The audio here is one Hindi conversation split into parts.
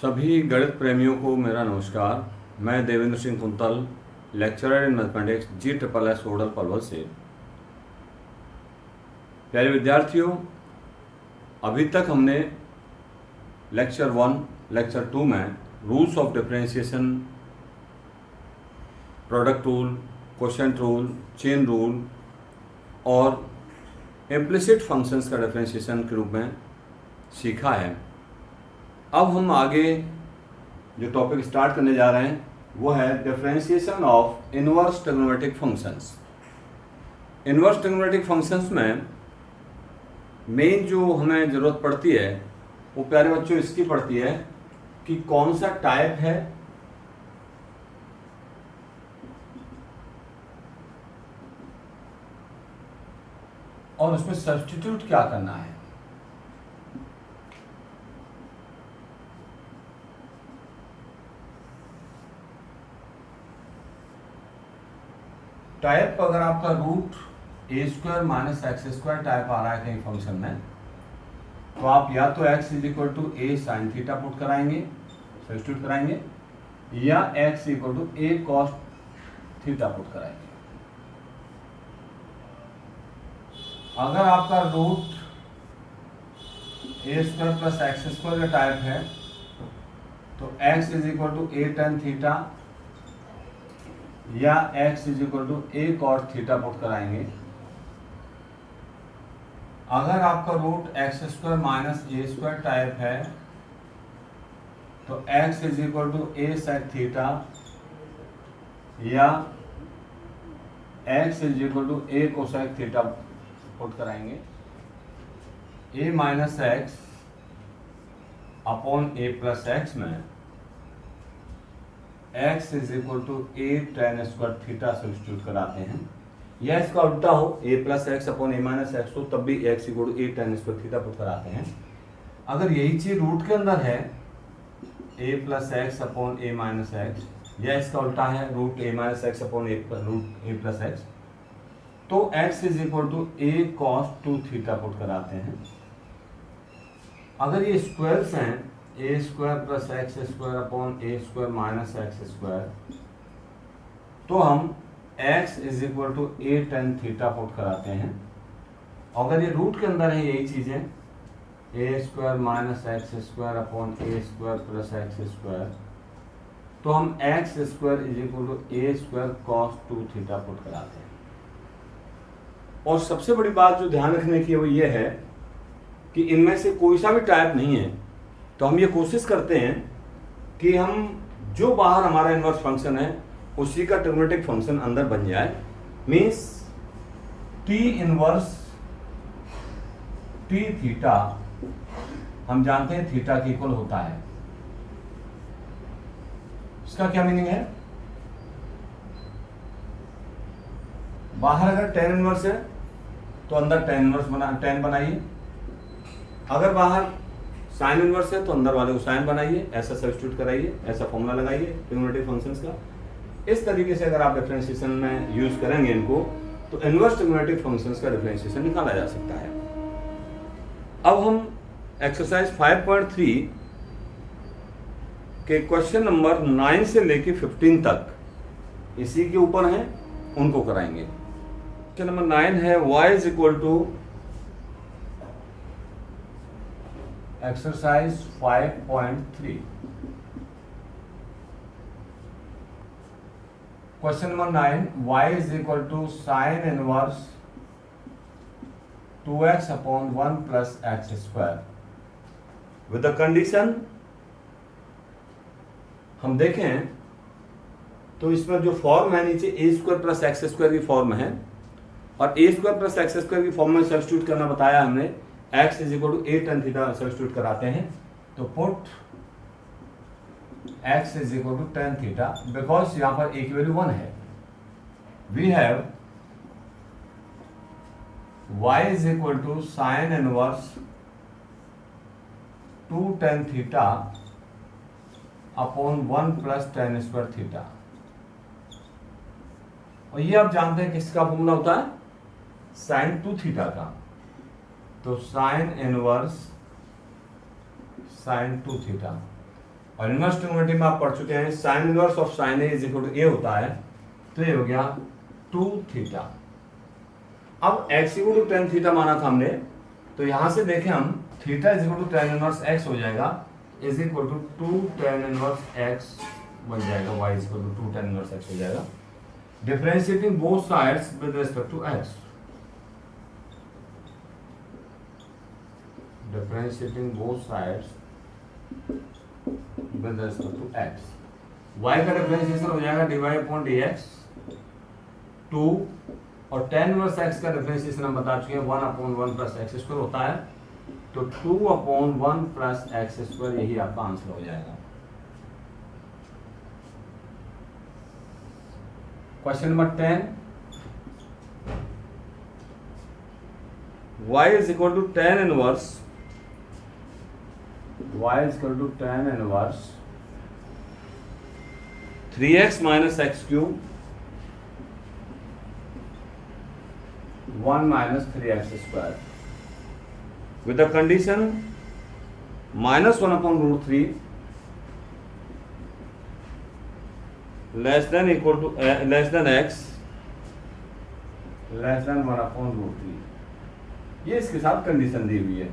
सभी गणित प्रेमियों को मेरा नमस्कार। मैं Devendra Singh Kuntal, lecturer in mathematics, GSSS Odal Palwal से। प्यारे विद्यार्थियों, अभी तक हमने लेक्चर 1, लेक्चर 2 में rules of differentiation, product rule, quotient rule, chain rule और इम्प्लिसिट फंक्शंस का डिफरेंशिएशन के रूप में सीखा है। अब हम आगे जो टॉपिक स्टार्ट करने जा रहे हैं वो है differentiation of inverse trigonometric functions. Inverse trigonometric functions में मेन जो हमें ज़रूरत पड़ती है वो प्यारे बच्चों इसकी पड़ती है कि कौन सा टाइप है और उसमें सब्स्टिट्यूट क्या करना है। टाइप अगर आपका रूट a² - x² टाइप आ रहा है कहीं फंक्शन में, तो आप या तो x = a sin theta put कराएंगे, सब्स्टिट्यूट कराएंगे, या x = a cos theta put कराएंगे। अगर आपका रूट a² + x² का टाइप है तो x = a tan थीटा या x = a cos theta put कराएंगे। अगर आपका रूट x² - a² टाइप है तो x = a sin थीटा या x = a cosec theta put कराएंगे। a - x upon a + x में x = a tan square theta substitute कराते हैं, या इसका उल्टा हो a + x upon a - x हो तब भी x = a tan square theta put कराते हैं। अगर यही चीज रूट के अंदर है a + x upon a - x, या इसका उल्टा है root a - x upon root a + x, तो x = a cos 2 theta put कराते हैं। अगर ये स्क्वायर्स हैं a² + x² upon a² - x², तो हम x = a tan theta put कराते हैं। अगर ये रूट के अंदर है यही चीजें a² - x² upon a² + x², तो हम x² = a² cos 2 theta put कराते हैं। और सबसे बड़ी बात जो ध्यान रखने की है वो ये है कि इनमें से कोई सा भी टाइप नहीं है, तो हम ये कोशिश करते हैं कि हम जो बाहर हमारा इनवर्स फंक्शन है उसी का ट्रिग्नोमेट्रिक फंक्शन अंदर बन जाए। Means t inverse t theta हम जानते हैं थीटा के इक्वल होता है। इसका क्या मीनिंग है? बाहर अगर tan इनवर्स है तो अंदर tan इनवर्स tan बनाइए, अगर बाहर साइन इनवर्स है तो अंदर वाले को साइन बनाइए, ऐसा सब्स्टिट्यूट कराइए, ऐसा फॉर्मूला लगाइए ट्रिग्नोमेट्रिक फंक्शंस का। इस तरीके से अगर आप डिफरेंशिएशन में यूज करेंगे इनको, तो इनवर्स ट्रिग्नोमेट्रिक फंक्शंस का डिफरेंशिएशन निकाला जा सकता है। अब हम एक्सरसाइज 5.3 के क्वेश्चन नंबर 9 से लेके 15 तक इसी के ऊपर हैं, उनको कराएंगे। क्वेश्चन नंबर 9 है y = exercise 5.3। Question number 9, y = sin inverse 2x upon 1 + x² with the condition. हम देखें तो इसमें जो फॉर्म है नीचे a² + x² की फॉर्म है, और a² + x² की फॉर्म में सब्स्टिट्यूट करना बताया हमने। x = a tan theta substitute कराते हैं, तो put x = tan theta, because यहां पर a की वैल्यू 1 है। We have y = sin inverse 2 tan theta upon 1 + tan² theta. और ये आप जानते हैं किसका फॉर्मूला होता है? sin 2 थीटा का। तो साइन इनवर्स साइन 2 थीटा, और इनवर्स ट्रिग्नोमेट्री में आप पढ़ चुके हैं sine inverse of sine a is equal to a होता है, तो ये हो गया 2 थीटा। अब x equal to tan theta माना था हमने, तो यहां से देखें हम theta is equal to tan inverse x हो जाएगा, is equal to 2 tan inverse x बन जाएगा, y is equal to 2 tan inverse x हो जाएगा। Differentiating both sides with respect to x, differentiating both sides with respect to x, y का डिफरेंशिएशन हो जाएगा dy अपॉन dx 2, और tan इनवर्स x का डिफरेंशिएशन हम बता चुके हैं 1 अपॉन 1 प्लस एक्स स्क्वायर होता है, तो 2 अपॉन 1 प्लस एक्स स्क्वायर यही आपका आंसर हो जाएगा। Question number 10, y is equal to tan inverse, y is equal to tan inverse 3x minus x cube 1 minus 3x square with the condition minus 1 upon root 3 less than equal to less than x less than 1 upon root 3, ये इसके साथ कंडीशन दी हुई है।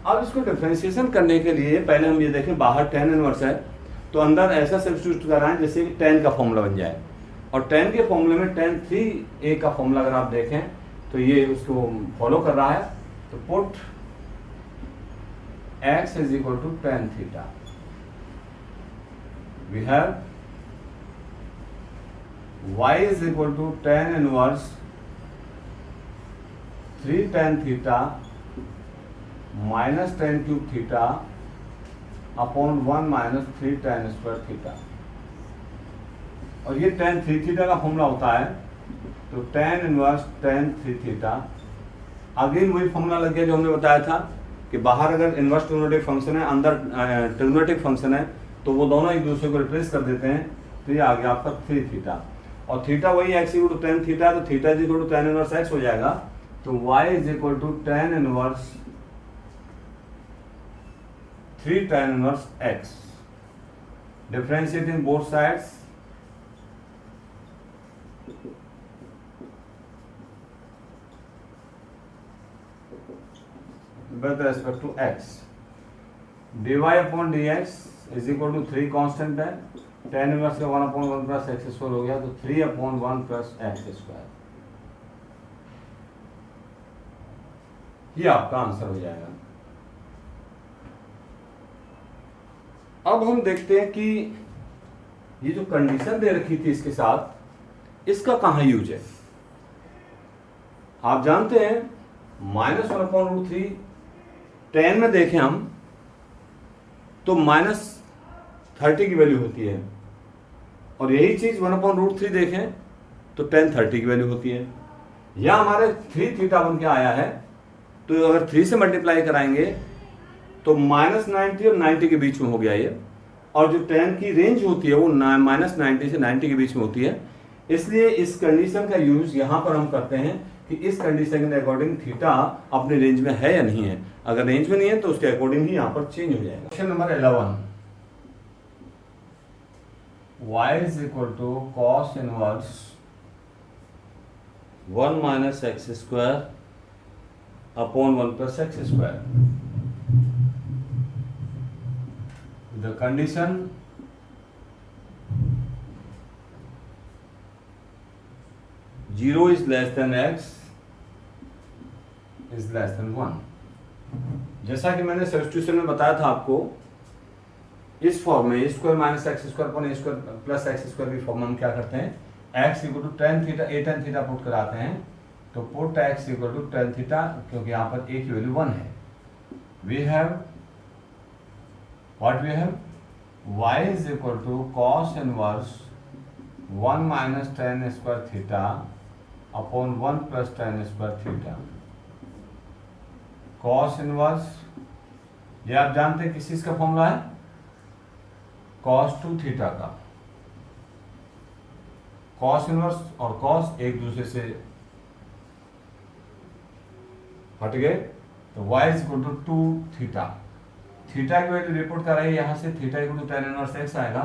अब इसको डिफरेंशिएशन करने के लिए पहले हम ये देखें, बाहर tan इनवर्स है तो अंदर ऐसा सब्स्टिट्यूट कराएं जैसे कि tan का फॉर्मूला बन जाए, और tan के फॉर्मूले में tan 3a का फॉर्मूला अगर आप देखें तो ये उसको फॉलो कर रहा है, तो put x is equal to tan theta, we have y is equal to tan inverse 3 tan theta minus tan cube theta upon 1 minus 3 tan square theta, और ये tan 3 थीटा का फॉर्मूला होता है, तो tan inverse tan 3 theta, again वही फॉर्मूला लग गया जो हमने बताया था कि बाहर अगर इनवर्स ट्रिग्नोमेट्रिक फंक्शन है, अंदर ट्रिग्नोमेट्रिक फंक्शन है, तो वो दोनों एक दूसरे को रिप्लेस कर देते हैं, तो ये आ गया आपका 3 थीटा, और थीटा वही x equal to tan theta, तो theta is equal to tan inverse x हो जाएगा, तो y is equal to tan inverse 3 tan inverse x, differentiating both sides with respect to x, dy upon dx is equal to 3 constant है, tan इनवर्स का 1 अपॉन 1 प्लस एक्स स्क्वायर हो गया, तो 3 अपॉन 1 प्लस एक्स स्क्वायर, ये आपका आंसर हो जाएगा। अब हम देखते हैं कि ये जो कंडीशन दे रखी थी इसके साथ, इसका कहां यूज है। आप जानते हैं माइनस 1 अपॉन रूट 3 tan में देखें हम तो माइनस 30 की वैल्यू होती है, और यही चीज 1 अपॉन रूट 3 देखें तो tan 30 की वैल्यू होती है। यह हमारे 3 थीटा बन के आया है, तो अगर 3 से मल्टीप्लाई कराएंगे तो माइनस 90 और 90 के बीच में हो गया ये, और जो tan की रेंज होती है वो माइनस 90 से 90 के बीच में होती है, इसलिए इस कंडीशन का यूज यहां पर हम करते हैं कि इस कंडीशन के अकॉर्डिंग थीटा अपने रेंज में है या नहीं है, अगर रेंज में नहीं है तो उसके अकॉर्डिंग ही यहां पर चेंज हो जाएगा। Question number 11, y is equal to cos inverse 1 minus x square upon 1 plus x square, the condition zero is less than x is less than 1। जैसा कि मैंने सब्स्टिट्यूशन में बताया था आपको, इस फॉर्म में a square minus x square upon a square plus x square की फॉर्म में हम क्या करते हैं, x equal to tan theta a tan theta put कराते हैं, तो put x equal to tan theta, क्योंकि यहाँ पर ए की वैल्यू 1 है, we have what we have y is equal to cos inverse 1 minus tan square theta upon 1 plus tan square theta, cos inverse, ये आप जानते हैं किस चीज का फॉर्मूला है, कॉस 2 थीटा का, कॉस इनवर्स और कॉस एक दूसरे से हट गए, तो y is equal to 2 theta, theta की वैल्यू रिपोर्ट कर रही है यहाँ से, theta equal to tan inverse x आएगा,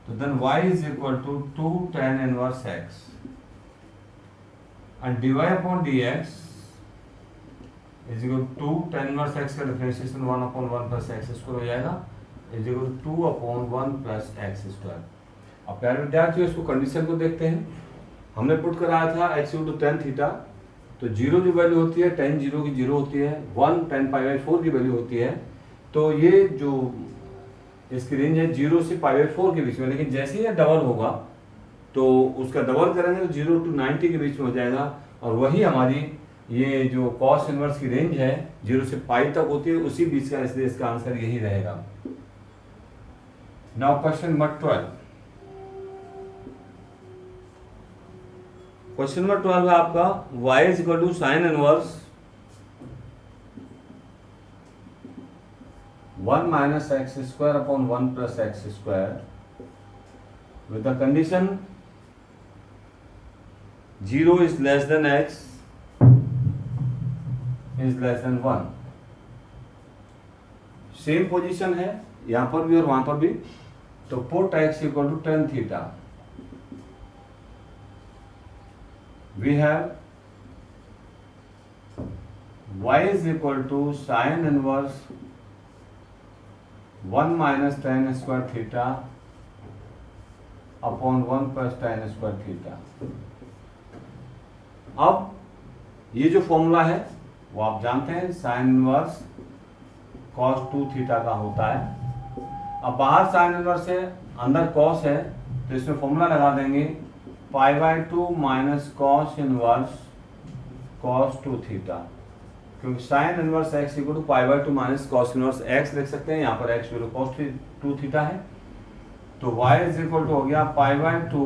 तो then y is equal to 2 tan inverse x and dy upon dx is equal to 2 tan inverse x का differentiation 1 upon 1 plus x square हो जाएगा is equal to 2 upon 1 plus x square. अब प्यारे विद्यार्थियों इसको कंडीशन को देखते हैं। हमने पुट कराया था x equal to tan theta, तो जीरो जो वैल्यू होती है tan जीरो की जीरो होती है, 1 tan पाई बाई 4 की वैल्यू होती है, तो ये जो इसकी रेंज है 0 से पाई बाई 4 के बीच में, लेकिन जैसे ही डबल होगा तो उसका डबल करेंगे तो 0 to 90 के बीच में हो जाएगा, और वही हमारी ये जो कॉस इनवर्स की रेंज है 0 से पाई तक होती है, उसी बीच का, इसलिए इसका आंसर यही रहेगा। Now question number 12। Question number 12 है आपका y is equal to sine inverse 1 minus x square upon 1 plus x square with the condition 0 is less than x is less than 1। Same position है यहां पर भी और वहां पर भी, तो put x equal to tan theta, we have y is equal to sin inverse 1 minus tan square theta upon 1 plus tan square theta। अब ये जो फॉर्मूला है वो आप जानते हैं, sin इनवर्स cos 2 थीटा का होता है। अब बाहर sin इनवर्स है, अंदर cos है, तो इसमें फॉर्मूला लगा देंगे pi by 2 minus cos inverse cos 2 theta, क्योंकि sine inverse x equal to pi by 2 minus cos inverse x लिख सकते हैं, यहाँ पर x वैल्यू cos 2 थीटा है, तो y इज इक्वल टू हो गया पाई बाई 2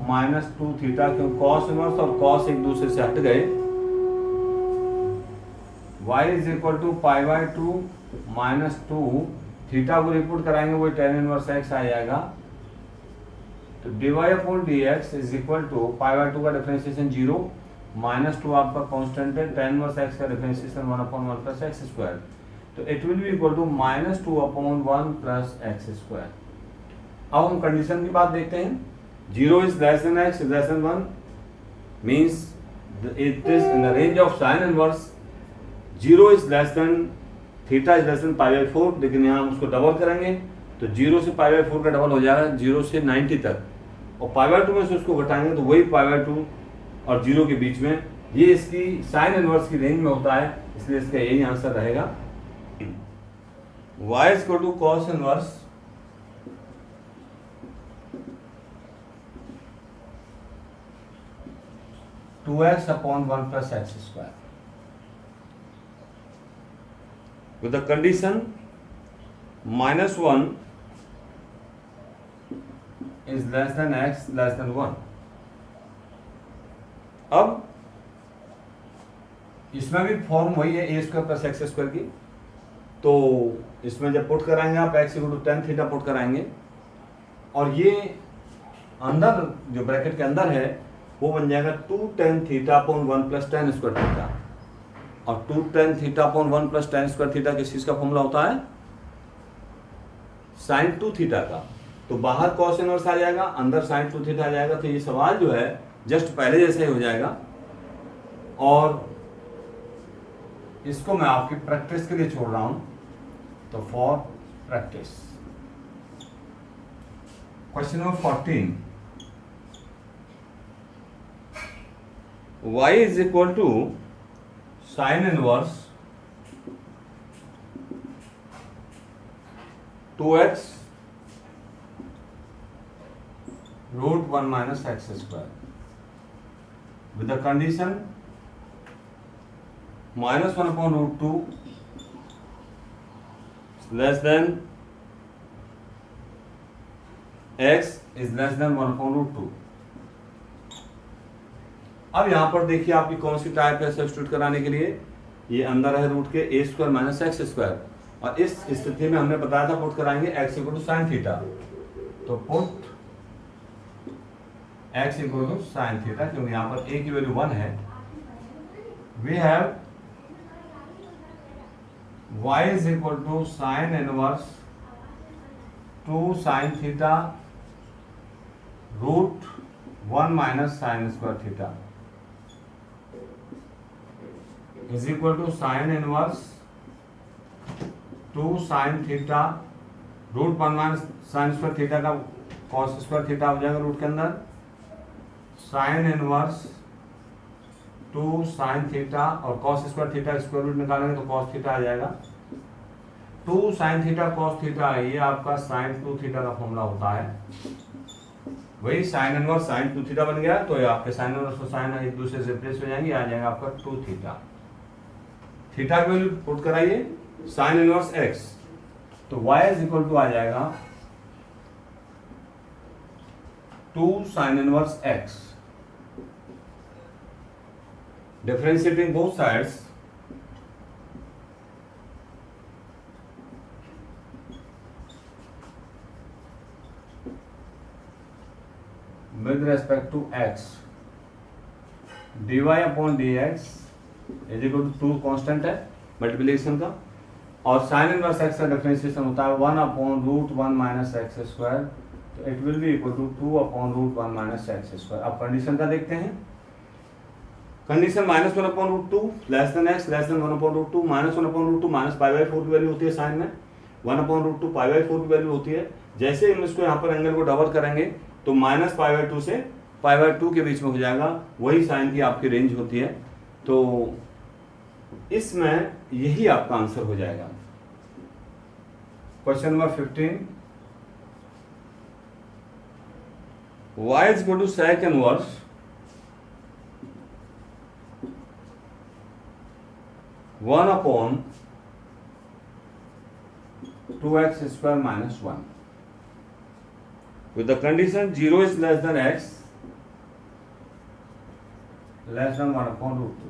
माइनस 2 थीटा, क्योंकि cos इनवर्स और cos एक दूसरे से हट गए, y is equal to pi by 2 minus 2 theta को रिपोर्ट कराएंगे वही tan इनवर्स x आ जाएगा, तो dy upon dx is equal to pi by 2 का डिफरेंशिएशन 0 माइनस 2 आपका कांस्टेंट है, tan इनवर्स x का differentiation 1 upon 1 plus x square, तो it will be equal to minus 2 upon 1 plus x square. अब हम कंडीशन की बात देखते हैं। 0 is less than x is less than 1 means it is in the range of sin inverse, 0 is less than theta is less than pi by 4, लेकिन यहाँ हम उसको डबल करेंगे तो 0 से पाई बाई 4 का डबल हो जाएगा 0 से 90 तक, और पाई बाई 2 में से उसको घटाएंगे तो वही पाई बाई 2 और 0 के बीच में, ये इसकी साइन इनवर्स की रेंज में होता है, इसलिए इसका यही आंसर रहेगा। y is equal to cos inverse 2x upon 1 plus x square with the condition minus 1 is less than x less than 1। अब इसमें भी फॉर्म वही है a square plus x square की, तो इसमें जब पुट कराएंगे आप x equal to tan theta put कराएंगे, और ये अंदर जो ब्रैकेट के अंदर है वो बन जाएगा 2 tan theta upon 1 plus tan square theta, और 2 tan theta upon 1 plus tan square theta किस चीज का फॉर्मूला होता है, sin 2 थीटा का, तो बाहर cos इनवर्स आ जाएगा, अंदर sin 2 थीटा आ जाएगा, तो ये सवाल जो है जस्ट पहले जैसा ही हो जाएगा, और इसको मैं आपकी प्रैक्टिस के लिए छोड़ रहा हूं, तो for practice. Question number 14, y is equal to sine inverse 2x root 1 minus x square with the condition minus 1 upon root 2 less than x is less than 1 upon root 2। अब यहां पर देखिए आपकी कौन सी टाइप है सब्स्टिट्यूट कराने के लिए, ये अंदर है रूट के a square minus x square, और इस स्थिति में हमने बताया था पुट कराएंगे x equal to sine theta, तो put x equal to sine theta, क्योंकि यहाँ पर a की वैल्यू 1 है, we have y is equal to sine inverse 2 sine theta root 1 minus sine square theta is equal to sine inverse 2 sine theta root 1 minus sine square theta का कॉस स्क्वायर थीटा हो जाएगा रूट के अंदर, साइन इनवर्स 2 साइन थीटा और cos square theta square root निकालेंगे तो कॉस थीटा आ जाएगा। 2 साइन थीटा कॉस थीटा है, ये आपका साइन 2 थीटा का फॉर्मूला होता है। वही साइन इनवर्स साइन 2 थीटा बन गया, तो ये आपके साइन इनवर्स और साइन एक दूसरे से रिप्लेस हो जाएंगे, आ जाएगा आपका 2 थीटा। थीटा की वैल्यू पुट कराइए साइन इनवर्स एक्स, तो y इज इक्वल टू आ जाएगा 2 sine inverse x. Differentiating both sides with respect to x, dy upon dx is equal to 2 constant है मल्टीप्लिकेशन का, और साइन इनवर्स एक्स का डिफरेंशिएशन होता है 1 upon root 1 minus x square, तो it will be equal to 2 upon root 1 minus x square. अब कंडीशन का देखते हैं। Condition minus 1 upon root 2 less than x less than 1 upon root 2, minus 1 upon root 2 minus pi by 4 की वैल्यू होती है साइन में, 1 अपॉन रूट 2 पाई बाई 4 की वैल्यू होती है। जैसे हम इसको यहाँ पर एंगल को डबल करेंगे तो माइनस पाई बाई 2 से पाई बाई 2 के बीच में हो जाएगा, वही साइन की आपकी रेंज होती है। तो इसमें यही आपका आंसर हो जाएगा। Question number 15, y is equal to sec inverse 1 upon 2x square minus 1 with the condition 0 is less than x less than 1 upon root 2।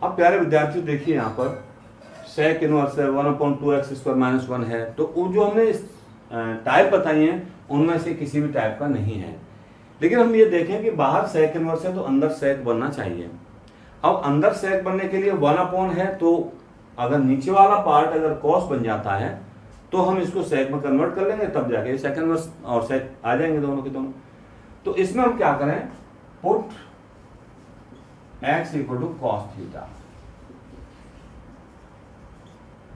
अब प्यारे विद्यार्थियों देखिए यहाँ पर sec इनवर्स है 1 अपॉन 2x स्क्वायर माइनस 1 है, तो वो जो हमने टाइप बताई हैं उनमें से किसी भी टाइप का नहीं है। लेकिन हम ये देखें कि बाहर sec इनवर्स है तो अंदर sec बनना चाहिए। अब अंदर sec बनने के लिए 1 अपॉन है, तो अगर नीचे वाला पार्ट अगर cos बन जाता है तो हम इसको sec में कन्वर्ट कर लेंगे, तब जाके sec इनवर्स और sec आ जाएंगे दोनों के दोनों। तो इसमें हम क्या करें, put x equal to cos theta,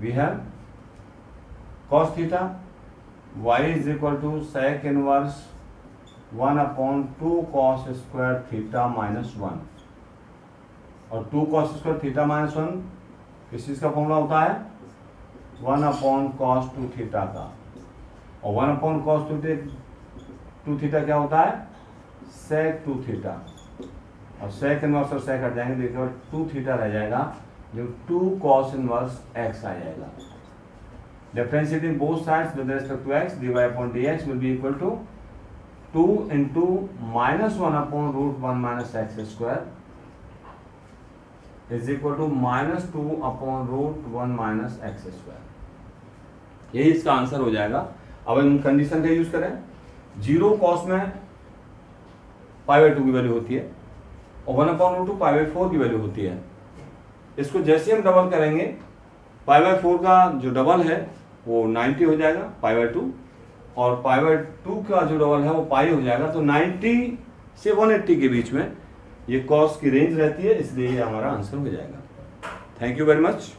we have cos theta, y is equal to sec inverse 1 upon 2 cos square theta minus 1, और 2 कॉस स्क्वायर थीटा माइनस 1 किस चीज का फॉर्मूला होता है, 1 अपॉन कॉस 2 थीटा का, और 1 अपॉन कॉस 2 थीटा क्या होता है, sec 2 थीटा, और sec इनवर्स और sec हट जाएंगे, देखिए 2 थीटा रह जाएगा, जो 2 cos इनवर्स x आ जाएगा। Differentiating both sides with respect to x, dy upon dx will be equal to 2 into minus 1 upon root 1 minus x square is equal to minus 2 upon root 1 minus x square। यही इसका आंसर हो जाएगा। अब हम कंडीशन का यूज करें, 0 cos में पाई बाई 2 की वैल्यू होती है और 1 अपॉन रूट 2 पाई बाई 4 की वैल्यू होती है। इसको जैसे हम डबल करेंगे, पाई बाई 4 का जो डबल है वो 90 हो जाएगा पाई बाई 2, और पाई बाई 2 का जो डबल है वो पाई हो जाएगा, तो 90 से 180 के बीच में ये कॉस की रेंज रहती है, इसलिए ये हमारा आंसर हो जाएगा। Thank you very much.